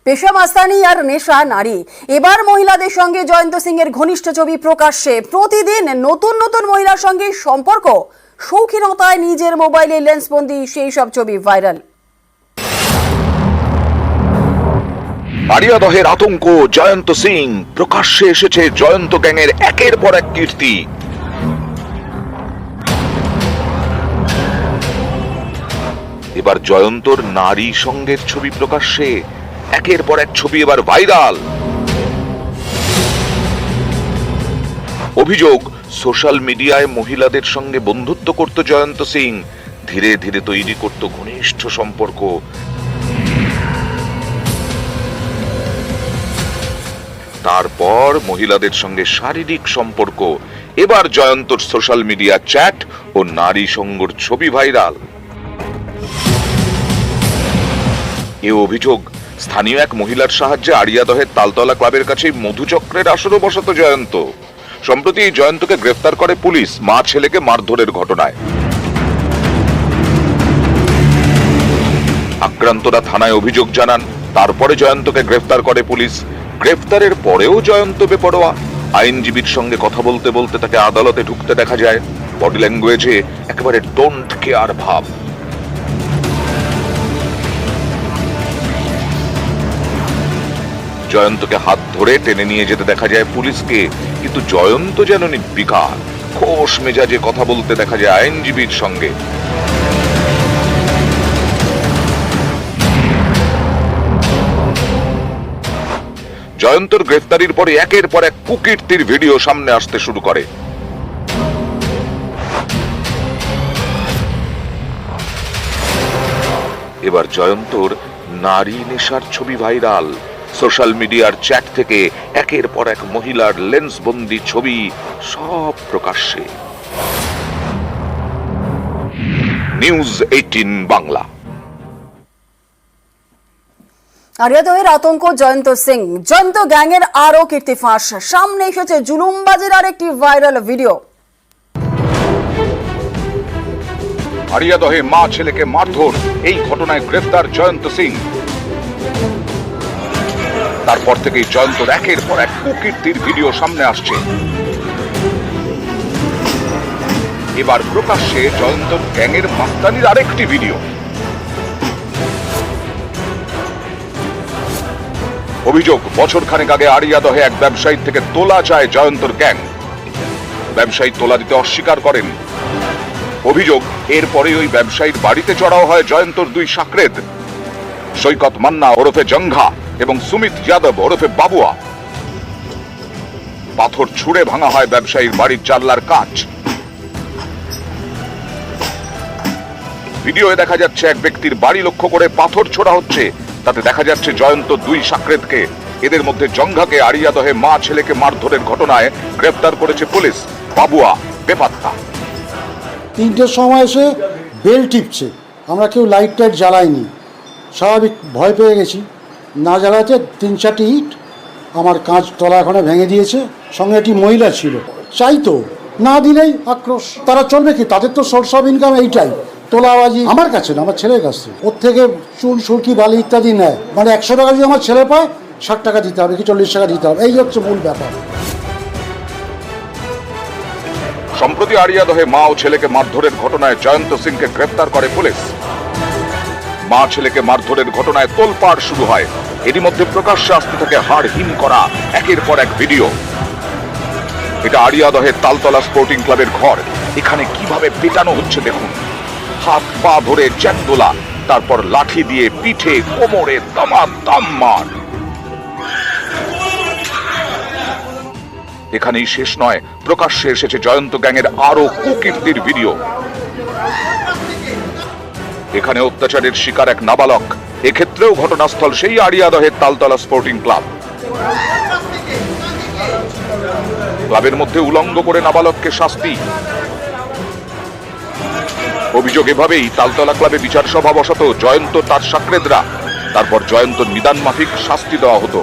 পেশা মাস্তানি আর নেশা নারী। এবার মহিলাদের সঙ্গে জয়ন্ত সিং এর ঘনিষ্ঠ ছবি প্রকাশ্যে। প্রতিদিন নতুন নতুন মহিলার সঙ্গে সম্পর্ক, শৌখিনতায় নিজের মোবাইলে লেন্সবন্দি সেই সব ছবি ভাইরাল। আড়িয়াদহের আতঙ্ক, জয়ন্ত সিং। প্রকাশ্যে এসেছে জয়ন্ত গ্যাংয়ের একের পর এক কীর্তি। এবার জয়ন্তর নারী সঙ্গের ছবি প্রকাশ্যে, একের পর এক ছবি এবার ভাইরাল। অভিযোগ, সোশ্যাল মিডিয়ায় মহিলাদের সঙ্গে বন্ধুত্ব করত জয়ন্ত সিং, ধীরে ধীরে তৈরি করত ঘনিষ্ঠ সম্পর্ক। তারপর মহিলাদের সঙ্গে শারীরিক সম্পর্ক। এবার জয়ন্তর সোশ্যাল মিডিয়া চ্যাট ও নারী সঙ্গর ছবি ভাইরাল। এ অভিযোগ, স্থানীয় এক মহিলার সাহায্যে আড়িয়াদহের তালতলা ক্লাবের কাছে মধুচক্রের আসরও বসাতো জয়ন্ত। সম্প্রতি এই জয়ন্তকে গ্রেফতার করে পুলিশ মা ছেলেকে মারধরের ঘটনায়। আক্রান্তরা থানায় অভিযোগ জানান, তারপরে জয়ন্তকে গ্রেফতার করে পুলিশ। গ্রেফতারের পরেও জয়ন্ত বেপরোয়া। আইনজীবীর সঙ্গে কথা বলতে বলতে তাকে আদালতে ঢুকতে দেখা যায়। বডি ল্যাঙ্গুয়েজে একেবারে ডোন্ট কেয়ার ভাব। জয়ন্তকে হাত ধরে টেনে নিয়ে যেতে দেখা যায় পুলিশকে, কিন্তু জয়ন্ত যেন নির্বিকার। খোশ মেজাজে কথা বলতে দেখা যায় আইনজীবীর সঙ্গে। জয়ন্তর গ্রেফতারির পরে একের পর এক কুকীর্তির ভিডিও সামনে আসতে শুরু করে। এবার জয়ন্তর নারী নেশার ছবি ভাইরাল। সোশ্যাল মিডিয়ার চ্যাট থেকে একের পর এক মহিলার লেন্সবন্দি ছবি, সব প্রকাশ্যে। নিউজ 18 বাংলা। আড়িয়াদহের আতঙ্ক, জয়ন্ত সিং। জয়ন্ত গ্যাংয়ের আরো কীর্তি ফাঁস। সামনে এসেছে জুলুমবাজির আরেকটি ভাইরাল ভিডিও। আড়িয়াদহে মা ছেলেকে মারধর, এই ঘটনায় গ্রেফতার জয়ন্ত সিং। তারপর থেকেই জয়ন্তর একের পর এক কুকীর্তির ভিডিও সামনে আসছে। এবার প্রকাশ্যে জয়ন্তর গ্যাংয়ের মাস্তানির আরেকটি ভিডিও। অভিযোগ, বছরখানেক আগে আড়িয়াদহে এক ব্যবসায়ী থেকে তোলা চায় জয়ন্তর গ্যাং। ব্যবসায়ী তোলা দিতে অস্বীকার করেন। অভিযোগ, এরপরে ওই ব্যবসায়ীর বাড়িতে চড়াও হয় জয়ন্তর দুই সাকরেদ, সৈকত মান্না ওরফে জঙ্ঘা এবং সুমিত যাদব ওরফে বাবুয়া। পাথর ছুঁড়ে ভাঙা হয় ব্যবসায়ীর বাড়ির জানলার কাঁচ। ভিডিওয়ে দেখা যাচ্ছে এক ব্যক্তির বাড়ি লক্ষ্য করে পাথর ছোড়া হচ্ছে। তাতে দেখা যাচ্ছে জয়ন্ত দুই সাকরেদকে। এদের মধ্যে জঙ্ঘাকে আড়িয়াদহে মা ছেলেকে মারধরের ঘটনায় গ্রেফতার করেছে পুলিশ। বাবুয়া বেপাত্তা। 3টের সময় এসে বেল টিপছে, আমরা কেউ লাইট টাইট জ্বালাইনি। স্বাভাবিক ভয় পেয়ে গেছি, না জ্বালাতে 3-4টি ইট আমার কাঁচ তলা এখানে ভেঙে দিয়েছে। সঙ্গে একটি মহিলা ছিল, চাইতো, না দিলেই আক্রোশ। তারা চলবে কি? তাদের তো সোর্স অফ ইনকাম এইটাই, তোলাবাজি। আমার কাছে না, আমার ছেলের কাছে। ওর থেকে চুন, সুরকি, বালি ইত্যাদি নেয়। মানে 100 টাকা যদি আমার ছেলে পায়, 60 টাকা দিতে হবে কি 40 টাকা দিতে হবে, এই হচ্ছে মূল ব্যাপার। সম্প্রতি আড়িয়াদহে মা ও ছেলেকে মারধরের ঘটনায় জয়ন্ত সিংকে গ্রেফতার করে পুলিশ। মা ছেলেকে মারধরের ঘটনায় তোলপাড় শুরু হয়। এরই মধ্যে প্রকাশ্যে আসতে থাকে হাড় হিম করা একের পর এক ভিডিও। এটা আড়িয়াদহের তালতলা স্পোর্টিং ক্লাবের ঘর। এখানে কিভাবে পেটানো হচ্ছে দেখুন। হাত পা ধরে চ্যান্দোলা, তারপর লাঠি দিয়ে পিঠে কোমরে দামাদাম মার। এখানেই শেষ নয়, প্রকাশ্যে এসেছে জয়ন্ত গ্যাংয়ের আরো কুকীর্তির ভিডিও। এখানে অত্যাচারের শিকার এক নাবালক। এক্ষেত্রেও ঘটনাস্থল সেই আড়িয়াদহের তালতলা স্পোর্টিং ক্লাব। ক্লাবের মধ্যে উলঙ্গ করে নাবালককে শাস্তি। অভিযোগ, এভাবেই তালতলা ক্লাবে বিচার সভা বসাত জয়ন্ত তার সাকরেদরা। তারপর জয়ন্ত নিদান মাফিক শাস্তি দেওয়া হতো।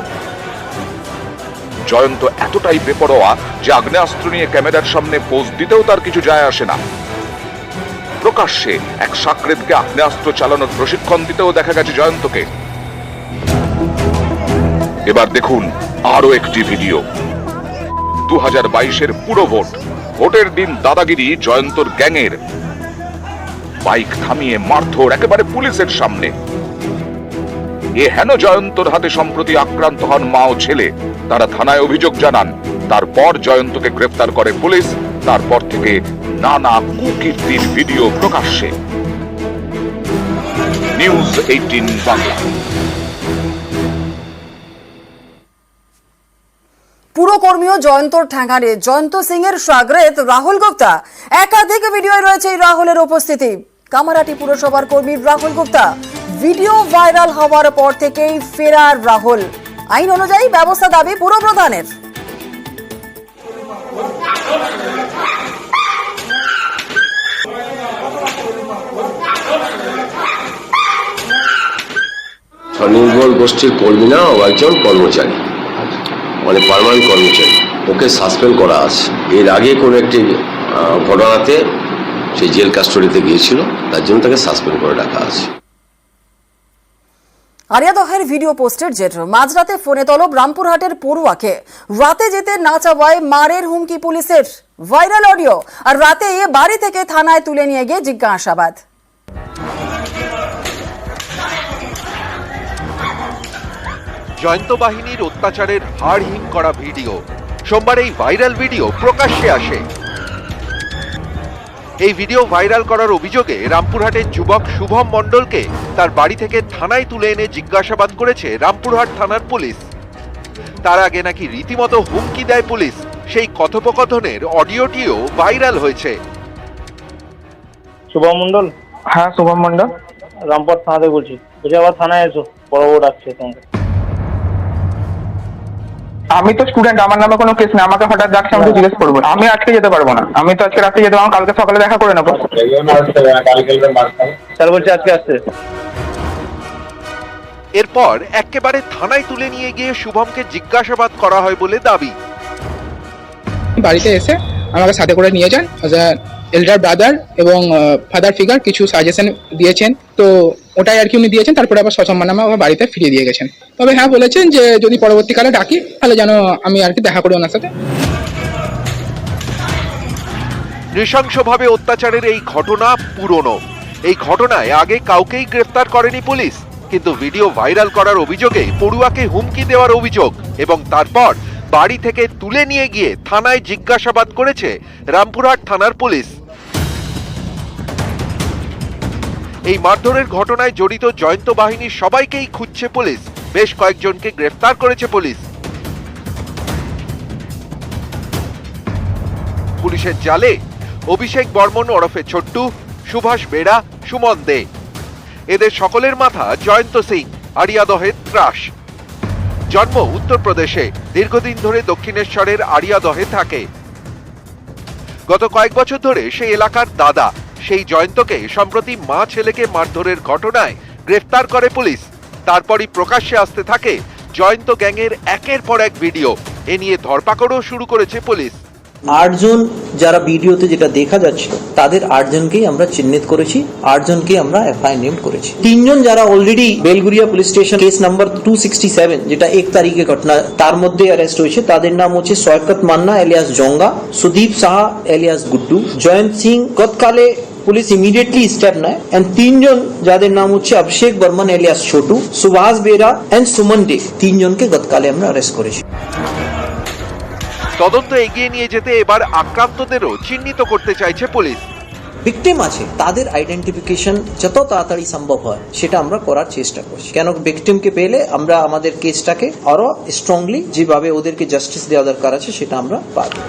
জয়ন্ত এতটাই বেপরোয়া যে আগ্নেয়াস্ত্র নিয়ে ক্যামেরার সামনে পোজ দিতেও তার কিছু যায় আসে না। প্রকাশ্যে এক সাকরেদকে আগ্নেয়াস্ত্র চালানোর প্রশিক্ষণ দিতেও দেখা গেছে জয়ন্তকে। এবার দেখুন আরো একটি ভিডিও। 2022-এর পুরো ভোটের দিন দাদাগিরি জয়ন্তর গ্যাংয়ের। বাইক থামিয়ে মারধর একেবারে পুলিশের সামনে। এ হেন জয়ন্তর হাতে সম্প্রতি আক্রান্ত হন মা ও ছেলে। তারা থানায় অভিযোগ জানান। তারপর জয়ন্তকে গ্রেফতার করে পুলিশ। তারপর থেকে নানা কুকীর্তির ভিডিও প্রকাশ্যে। নিউজ 18 বাংলা। পুরকর্মীও জয়ন্তর ঠ্যাঙারে জয়ন্ত সিং এর সাগরেত রাহুল গুপ্তা। একাধিক ভিডিওয় রয়েছে এই রাহুলের উপস্থিতি। কামারহাটি পুরসভার কর্মী রাহুল গুপ্তা। ভিডিও ভাইরাল হওয়ার পর থেকেই ফেরার রাহুল। আইন অনুযায়ী ব্যবস্থা দাবি পুরপ্রধানের। স্বনির্ভর গোষ্ঠীর কর্মী না, ও একজন কর্মচারী, মানে পার্মানেন্ট কর্মচারী। ওকে সাসপেন্ড করা আছে। এর আগে কোনো একটি ঘটনাতে সে জেল কাস্টডিতে গিয়েছিল, তার জন্য তাকে সাসপেন্ড করে রাখা আছে। আরিয়াদহের ভিডিও পোস্টের জের মাঝরাতে ফোনে তলব রামপুরহাটের পড়ুয়াকে। রাতে যেতে না চাওয়ায় মারের হুমকি পুলিশের। Viral audio. আর রাতে বাড়ি থেকে থানায় তুলে নিয়ে গিয়ে জিজ্ঞাসাবাদ। জয়ন্ত বাহিনীর অত্যাচারের হাড়হিম করা ভিডিও। সোমবার এই ভাইরাল ভিডিও প্রকাশ্যে আসে। এই ভিডিও ভাইরাল করার অভিযোগে রামপুরহাটের যুবক শুভম মণ্ডলকে তার বাড়ি থেকে থানায় তুলে এনে জিজ্ঞাসাবাদ করেছে রামপুরহাট থানার পুলিশ। তার আগে নাকি রীতিমতো হুমকি দেয় পুলিশ। সেই কথোপকথনের অডিওটিও ভাইরাল হয়েছে। শুভম মন্ডল? হ্যাঁ, শুভম মন্ডল। রামপুর থানাতে বলছি, আবার থানায় এসো, বড় ডাকছে তোমাকে। আমি তো স্টুডেন্ট, আমার নামে কোনো কেস নেই। আমাকে হঠাৎ ডাকছে, আমি তো জিজ্ঞেস করবো। আমি আজকে যেতে পারবো না। আমি তো আজকে রাতে যেতে পারবো, কালকে সকালে দেখা করে নেবো। স্যার বলছে আজকে আসতে। এরপর একেবারে থানায় তুলে নিয়ে গিয়ে শুভমকে জিজ্ঞাসাবাদ করা হয় বলে দাবি। বাড়িতে এসে আমাকে সাথে করে নিয়ে যান। এল্ডার ব্রাদার এবং ফাদার ফিগার কিছু সাজেশন দিয়েছেন, তো ওটাই আর কি উনি দিয়েছেন। তারপরে আবার সসম্মানে আমার বাড়িতে ফিরিয়ে দিয়ে গেছেন। তবে হ্যাঁ বলেছেন যে যদি পরবর্তীকালে ডাকি তাহলে যেন আমি আর কি দেখা করি ওনার সাথে। নৃশংসভাবে অত্যাচারের এই ঘটনা পুরনো। এই ঘটনায় আগে কাউকেই গ্রেফতার করেনি পুলিশ, কিন্তু ভিডিও ভাইরাল করার অভিযোগে পড়ুয়াকে হুমকি দেওয়ার অভিযোগ এবং তারপর বাড়ি থেকে তুলে নিয়ে গিয়ে থানায় জিজ্ঞাসাবাদ করেছে রামপুরহাট থানার পুলিশ। এই মারধরের ঘটনায় জড়িত জয়ন্ত বাহিনীর সবাইকেই খুঁজছে পুলিশ। বেশ কয়েকজনকে গ্রেফতার করেছে পুলিশ। পুলিশের জালে অভিষেক বর্মন ওরফে ছোট্টু, সুভাষ বেড়া, সুমন দে। এদের সকলের মাথা জয়ন্ত সিং, আরিয়াদহের ত্রাস। জন্ম উত্তরপ্রদেশে, দীর্ঘদিন ধরে দক্ষিণেশ্বরের আরিয়াদহে থাকে। গত কয়েক বছর ধরে সেই এলাকার দাদা। সেই জয়ন্তকে সম্প্রতি মা ছেলেকে মারধরের ঘটনায় গ্রেফতার করে পুলিশ। তারপরই প্রকাশ্যে আসতে থাকে জয়ন্ত গ্যাংয়ের একের পর এক ভিডিও। এ নিয়ে ধরপাকড়ও শুরু করেছে পুলিশ। 8 জন যারা ভিডিওতে যেটা দেখা যাচ্ছিল তাদের 8 জনকেই আমরা চিহ্নিত করেছি। 8 জনকে আমরা এফআইআর নেম করেছি। 3 জন যারা already Belgharia police station case number 267 যেটা 1 তারিখে ঘটনা, তার মধ্যে অ্যারেস্ট হয়েছে। তাদের নাম হচ্ছে সৈকত মান্না এলিয়াস জঙ্গা, সুদীপ সাহা এলিয়াস গুড্ডু, জয়ন্ত সিং। গতকালে পুলিশ ইমিডিয়েটলি স্টেপ নেয় এন্ড 3 জন যাদের নাম হচ্ছে অভিষেক বর্মন এলিয়াস ছোটু, সুভাষ বেরা এন্ড সুমন দে, 3 জনকে গতকালে আমরা অ্যারেস্ট করেছি। তদন্ত এগিয়ে নিয়ে যেতে এবার আক্রান্তদেরও চিহ্নিত করতে চাইছে পুলিশ। ভিকটিম আছে, তাদের আইডেন্টিফিকেশন যত তাড়াতাড়ি সম্ভব হয় সেটা আমরা করার চেষ্টা করছি। কেন ভিকটিমকে পেলে আমরা আমাদের কেসটাকে আরো স্ট্রংলি যেভাবে ওদেরকে জাস্টিস দেওয়া দরকার আছে সেটা আমরা পাবো।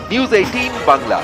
নিউজ 18 বাংলা।